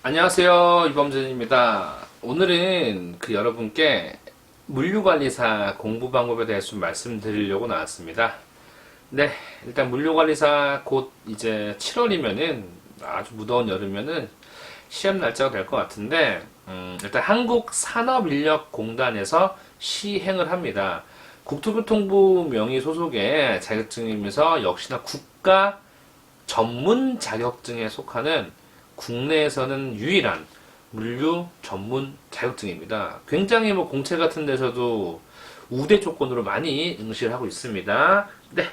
안녕하세요, 이범준입니다. 오늘은 여러분께 물류관리사 공부 방법에 대해서 좀 말씀드리려고 나왔습니다. 네, 일단 물류관리사 곧 이제 7월이면은 아주 무더운 여름이면은 시험 날짜가 될 것 같은데, 일단 한국산업인력공단에서 시행을 합니다. 국토교통부 명의 소속의 자격증이면서 역시나 국가 전문 자격증에 속하는 국내에서는 유일한 물류 전문 자격증입니다. 굉장히 공채 같은 데서도 우대 조건으로 많이 응시를 하고 있습니다. 네.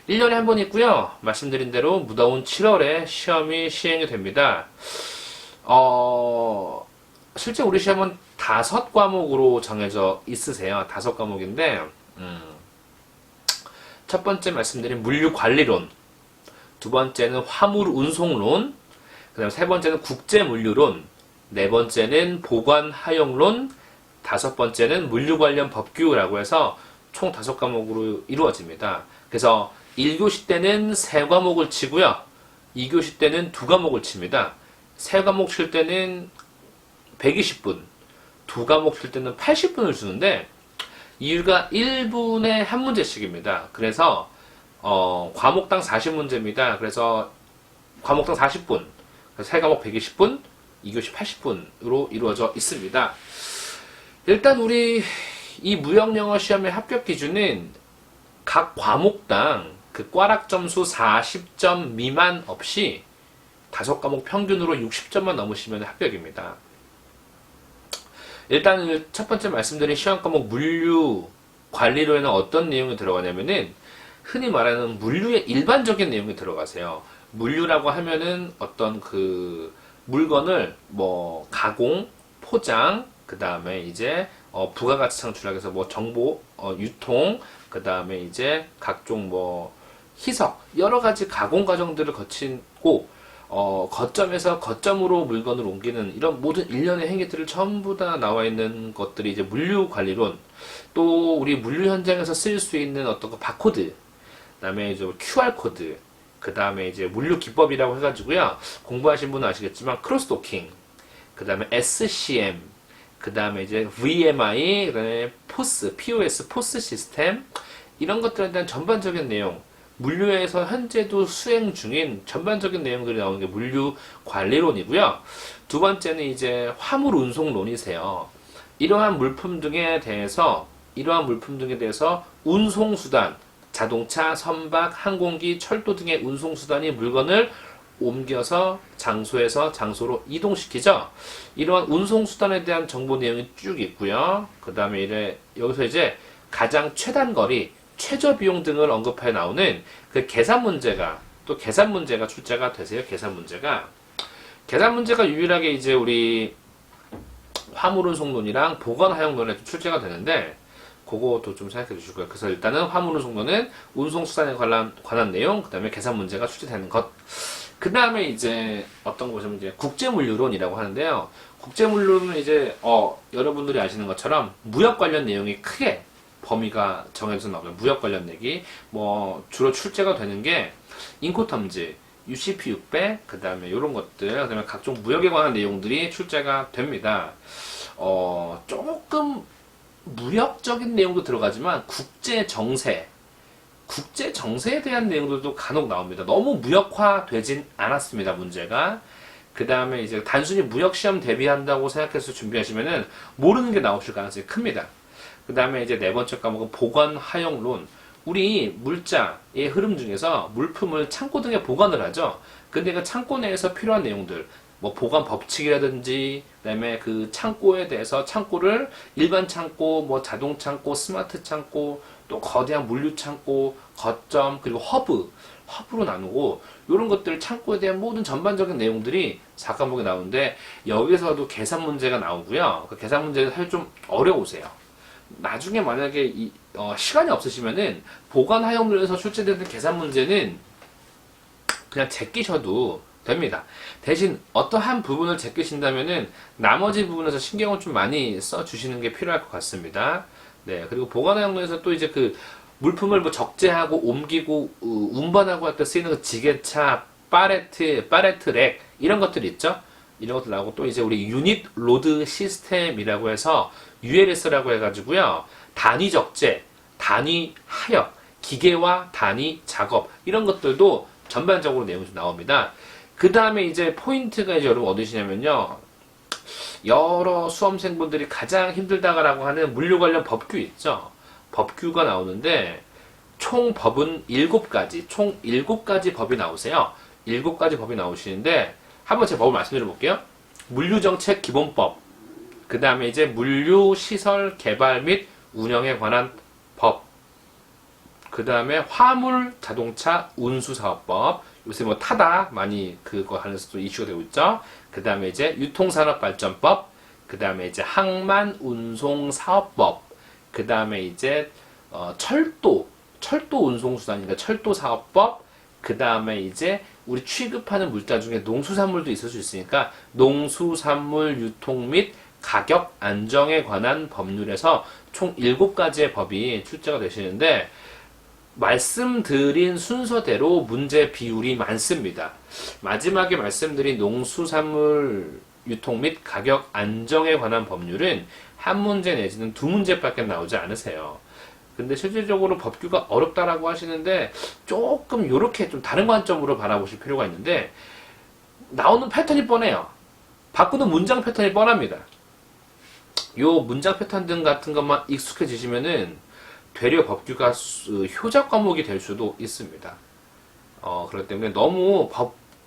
1년에 한 번 있고요. 말씀드린 대로 무더운 7월에 시험이 시행이 됩니다. 실제 우리 시험은 5과목으로 정해져 있으세요. 5과목인데, 첫 번째 말씀드린 물류관리론, 두 번째는 화물운송론, 그 다음 세 번째는 국제물류론, 네 번째는 보관하용론, 다섯 번째는 물류 관련 법규라고 해서 총 5과목으로 이루어집니다. 그래서 1교시 때는 3과목을 치고요. 2교시 때는 2과목을 칩니다. 3과목 칠 때는 120분, 2과목 칠 때는 80분을 주는데 이유가 1분에 한 문제씩입니다. 그래서 과목당 40문제입니다. 그래서 과목당 40분, 3과목 120분, 2교시 80분으로 이루어져 있습니다. 일단 우리 이 무역영어 시험의 합격 기준은 각 과목당 그 꽈락 점수 40점 미만 없이 5과목 평균으로 60점만 넘으시면 합격입니다. 일단 첫 번째 말씀드린 시험 과목 물류 관리로에는 어떤 내용이 들어가냐면은 흔히 말하는 물류의 일반적인 내용이 들어가세요. 물류라고 하면은 어떤 물건을 가공, 포장, 그 다음에 이제 부가가치 창출하기 위해서 정보, 유통, 그 다음에 이제 각종 희석, 여러 가지 가공 과정들을 거치고 거점에서 거점으로 물건을 옮기는 이런 모든 일련의 행위들을 전부 다 나와 있는 것들이 이제 물류 관리론, 또 우리 물류 현장에서 쓰일 수 있는 어떤 바코드, 그다음에 이제 QR코드, 그 다음에 이제 물류 기법이라고 해가지고요. 공부하신 분은 아시겠지만 크로스도킹, 그 다음에 SCM, 그 다음에 이제 VMI, 그 다음에 POS, 포스 시스템, 이런 것들에 대한 전반적인 내용, 물류에서 현재도 수행 중인 전반적인 내용들이 나오는 게 물류 관리론이고요. 두 번째는 이제 화물 운송론이세요. 이러한 물품 등에 대해서 운송수단, 자동차, 선박, 항공기, 철도 등의 운송수단이 물건을 옮겨서 장소에서 장소로 이동시키죠. 이러한 운송수단에 대한 정보 내용이 쭉 있고요. 그 다음에 여기서 이제 가장 최단거리, 최저비용 등을 언급해 나오는 그 계산 문제가 출제가 되세요. 계산 문제가 유일하게 이제 우리 화물운송론이랑 보건하용론에 출제가 되는데, 그것도 좀 생각해 주시고요. 그래서 일단은 화물운송론은 운송수단에 관한 내용, 그 다음에 계산 문제가 출제되는 것. 그 다음에 이제 어떤 거 보시면 이제 국제물류론이라고 하는데요. 국제물류론은 이제, 여러분들이 아시는 것처럼 무역 관련 내용이 크게 범위가 정해져서 나오죠. 무역 관련 얘기. 주로 출제가 되는 게 인코텀즈, UCP 600, 그 다음에 이런 것들, 그 다음에 각종 무역에 관한 내용들이 출제가 됩니다. 조금 무역적인 내용도 들어가지만 국제 정세에 대한 내용들도 간혹 나옵니다. 너무 무역화되진 않았습니다, 문제가. 그 다음에 이제 단순히 무역 시험 대비한다고 생각해서 준비하시면은 모르는 게 나오실 가능성이 큽니다. 그 다음에 이제 네 번째 과목은 보관하용론. 우리 물자의 흐름 중에서 물품을 창고 등에 보관을 하죠. 근데 그 창고 내에서 필요한 내용들, 보관 법칙이라든지, 그다음에 그 창고에 대해서 창고를 일반 창고, 자동 창고, 스마트 창고, 또 거대한 물류 창고, 거점, 그리고 허브로 나누고, 이런 것들 창고에 대한 모든 전반적인 내용들이 4과목에 나오는데, 여기서도 계산 문제가 나오고요. 그 계산 문제가 사실 좀 어려우세요. 나중에 만약에 시간이 없으시면은 보관하용론에서 출제되는 계산 문제는 그냥 제끼셔도 됩니다. 대신 어떠한 부분을 제끼신다면은 나머지 부분에서 신경을 좀 많이 써주시는 게 필요할 것 같습니다. 네, 그리고 보관하용론에서 또 이제 물품을 적재하고 옮기고 운반하고 할 때 쓰이는 지게차, 팔레트 렉 이런 것들이 있죠. 이런 것도 나오고 또 이제 우리 유닛 로드 시스템이라고 해서 ULS라고 해가지고요. 단위 적재, 단위 하역, 기계와 단위 작업 이런 것들도 전반적으로 내용이 좀 나옵니다. 그 다음에 이제 포인트가 이제 여러분 어디시냐면요. 여러 수험생분들이 가장 힘들다라고 하는 물류 관련 법규 있죠. 법규가 나오는데 총 법은 7가지, 총 7가지 법이 나오세요. 7가지 법이 나오시는데 한번 제 법을 말씀드려 볼게요. 물류정책 기본법, 그 다음에 이제 물류시설 개발 및 운영에 관한 법, 그 다음에 화물 자동차 운수사업법, 요새 뭐 타다 많이 그거 하면서 또 이슈가 되고 있죠. 그 다음에 이제 유통산업발전법, 그 다음에 이제 항만운송사업법, 그 다음에 이제 철도 운송수단이니까 철도사업법, 그 다음에 이제 우리 취급하는 물자 중에 농수산물도 있을 수 있으니까 농수산물 유통 및 가격 안정에 관한 법률에서 총 7가지의 법이 출제가 되시는데 말씀드린 순서대로 문제 비율이 많습니다. 마지막에 말씀드린 농수산물 유통 및 가격 안정에 관한 법률은 한 문제 내지는 2문제밖에 나오지 않으세요. 근데 실질적으로 법규가 어렵다라고 하시는데 조금 요렇게 좀 다른 관점으로 바라보실 필요가 있는데 나오는 패턴이 뻔해요. 바꾸는 문장 패턴이 뻔합니다. 요 문장 패턴 등 같은 것만 익숙해지시면은 되려 법규가 효자 과목이 될 수도 있습니다. 그렇기 때문에 너무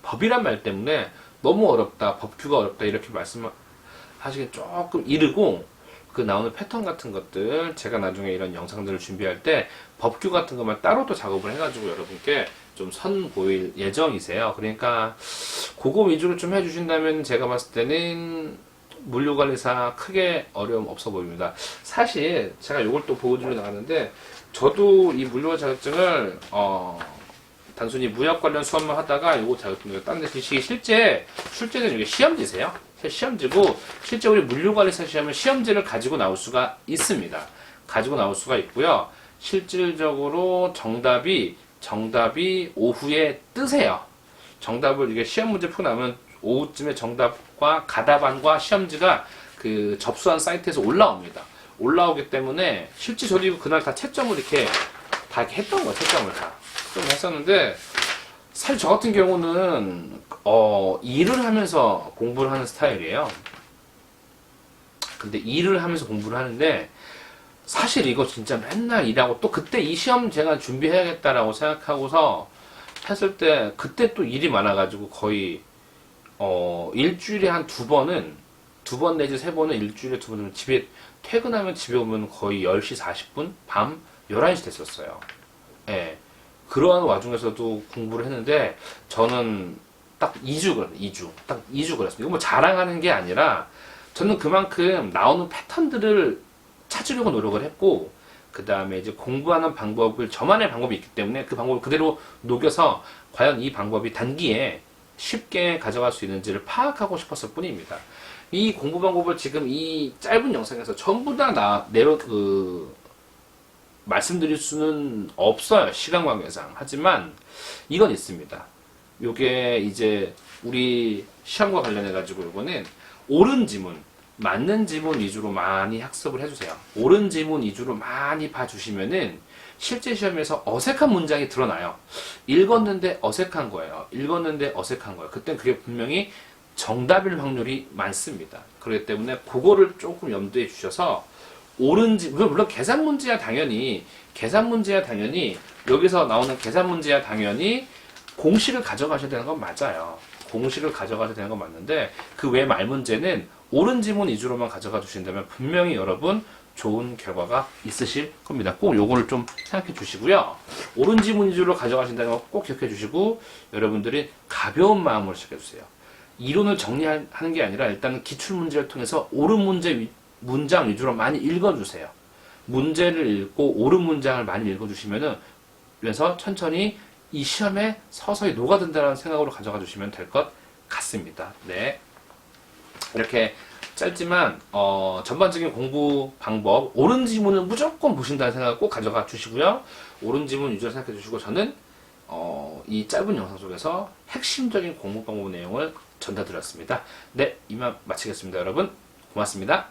법이란 말 때문에 너무 어렵다, 법규가 어렵다 이렇게 말씀하시기 조금 이르고 그 나오는 패턴 같은 것들 제가 나중에 이런 영상들을 준비할 때 법규 같은 것만 따로 또 작업을 해가지고 여러분께 좀 선보일 예정이세요. 그러니까 그거 위주로 좀 해주신다면 제가 봤을 때는 물류관리사 크게 어려움 없어 보입니다. 사실 제가 이걸 또 보여드리러 나갔는데 저도 이 물류관 자격증을 단순히 무역 관련 수업만 하다가 이거 자격증을 딴 데 쓰시기 실제 출제는 이게 시험지세요. 시험지고 실제 우리 물류관리사 시험은 시험지를 가지고 나올 수가 있습니다. 가지고 나올 수가 있고요. 실질적으로 정답이 오후에 뜨세요. 정답을 이게 시험 문제 풀고 나면 오후쯤에 정답과 가답안과 시험지가 그 접수한 사이트에서 올라옵니다. 올라오기 때문에 실제 저도 이거 그날 다 채점을 이렇게 다 이렇게 했던 거예요. 채점을 다. 좀 했었는데 사실 저 같은 경우는 일을 하면서 공부를 하는 스타일이에요. 근데 일을 하면서 공부를 하는데 사실 이거 진짜 맨날 일하고 또 그때 이 시험 제가 준비해야겠다라고 생각하고서 했을 때 그때 또 일이 많아가지고 거의 일주일에 한 2번 내지 3번은 일주일에 2번은 집에 퇴근하면 집에 오면 거의 10시 40분 밤 11시 됐었어요. 예. 그러한 와중에서도 공부를 했는데 저는 딱 2주 딱 2주 그랬습니다. 이거 뭐 자랑하는 게 아니라 저는 그만큼 나오는 패턴들을 찾으려고 노력을 했고 그 다음에 이제 공부하는 방법을 저만의 방법이 있기 때문에 그 방법을 그대로 녹여서 과연 이 방법이 단기에 쉽게 가져갈 수 있는지를 파악하고 싶었을 뿐입니다. 이 공부 방법을 지금 이 짧은 영상에서 전부 다 말씀드릴 수는 없어요. 시간 관계상. 하지만 이건 있습니다. 요게 이제 우리 시험과 관련해가지고 요거는 옳은 지문, 맞는 지문 위주로 많이 학습을 해주세요. 옳은 지문 위주로 많이 봐주시면은 실제 시험에서 어색한 문장이 드러나요. 읽었는데 어색한 거예요. 그땐 그게 분명히 정답일 확률이 많습니다. 그렇기 때문에 그거를 조금 염두에 주셔서 옳은지, 물론 계산 문제야 당연히 여기서 나오는 계산 문제야 당연히 공식을 가져가셔야 되는 건 맞아요. 공식을 가져가셔야 되는 건 맞는데 그 외 말 문제는 옳은 지문 위주로만 가져가 주신다면 분명히 여러분 좋은 결과가 있으실 겁니다. 꼭 요거를 좀 생각해 주시고요. 옳은 지문 위주로 가져가신다는 거 꼭 기억해 주시고 여러분들이 가벼운 마음으로 시작해 주세요. 이론을 정리하는 게 아니라 일단은 기출문제를 통해서 옳은 문장 위주로 많이 읽어주세요. 문제를 읽고 옳은 문장을 많이 읽어주시면은 그래서 천천히 이 시험에 서서히 녹아든다는 생각으로 가져가 주시면 될 것 같습니다. 네. 이렇게 짧지만 전반적인 공부 방법 옳은 지문을 무조건 보신다는 생각을 꼭 가져가 주시고요. 옳은 지문 위주로 생각해 주시고 저는 이 짧은 영상 속에서 핵심적인 공부 방법 내용을 전달드렸습니다. 네, 이만 마치겠습니다. 여러분 고맙습니다.